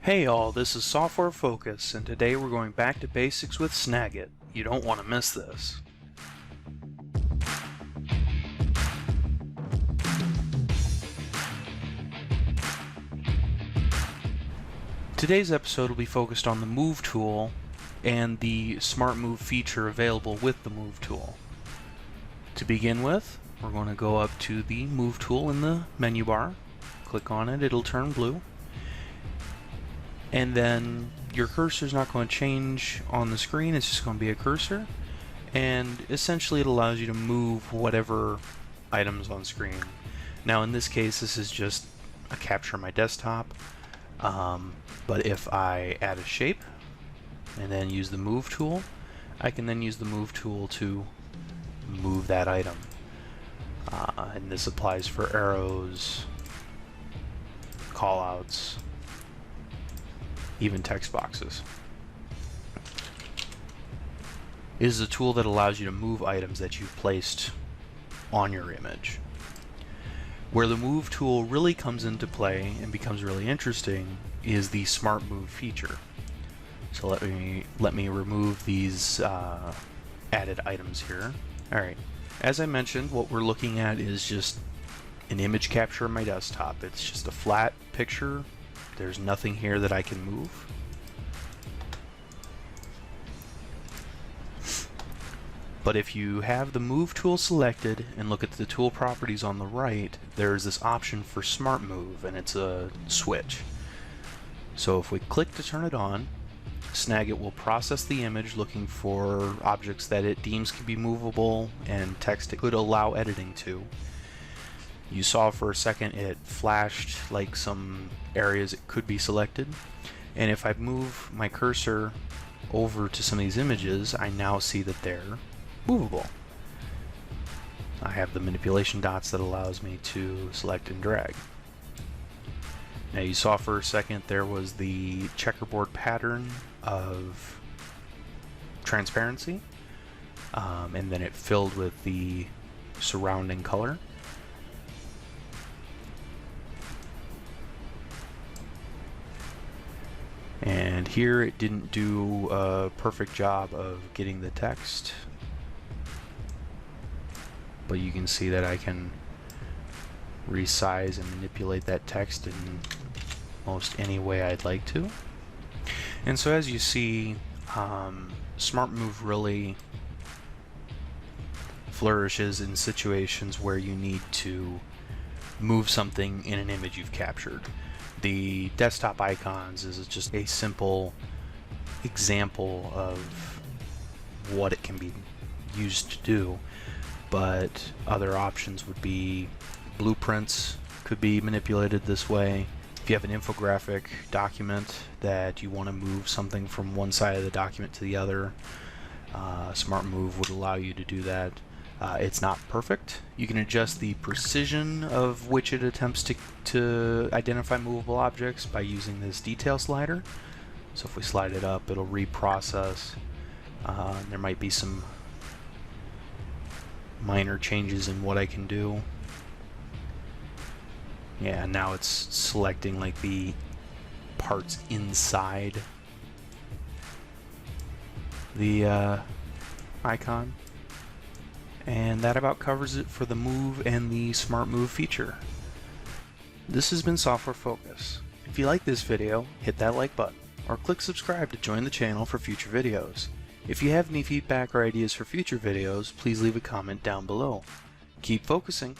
Hey all, this is Software Focus, and today we're going back to basics with Snagit. You don't want to miss this. Today's episode will be focused on the Move tool and the Smart Move feature available with the Move tool. To begin with, we're going to go up to the Move tool in the menu bar. Click on it, it'll turn blue. And then your cursor is not going to change on the screen, it's just going to be a cursor. And essentially it allows you to move whatever items on screen. Now in this case, this is just a capture of my desktop. But if I add a shape and then use the Move tool, I can then use the Move tool to move that item. And this applies for arrows, callouts, even text boxes. It is a tool that allows you to move items that you've placed on your image. Where the Move tool really comes into play and becomes really interesting is the Smart Move feature. So let me remove these added items here. Alright, as I mentioned, what we're looking at is just an image capture of my desktop. It's just a flat picture. There's nothing here that I can move. But if you have the Move tool selected and look at the tool properties on the right, there's this option for Smart Move, and it's a switch. So if we click to turn it on, Snagit will process the image looking for objects that it deems can be movable and text it could allow editing to. You saw for a second it flashed like some areas it could be selected, and if I move my cursor over to some of these images, I now see that they're movable. I have the manipulation dots that allows me to select and drag. Now you saw for a second there was the checkerboard pattern of transparency, and then it filled with the surrounding color. And here it didn't do a perfect job of getting the text, but you can see that I can resize and manipulate that text in most any way I'd like to. And so as you see, Smart Move really flourishes in situations where you need to move something in an image you've captured. The desktop icons is just a simple example of what it can be used to do, but other options would be blueprints could be manipulated this way. If you have an infographic document that you want to move something from one side of the document to the other, Smart Move would allow you to do that. It's not perfect. You can adjust the precision of which it attempts to identify movable objects by using this detail slider. So if we slide it up, it'll reprocess. There might be some minor changes in what I can do. Yeah, now it's selecting like the parts inside the icon. And that about covers it for the Move and the Smart Move feature. This has been Software Focus. If you like this video, hit that like button, or click subscribe to join the channel for future videos. If you have any feedback or ideas for future videos, please leave a comment down below. Keep focusing!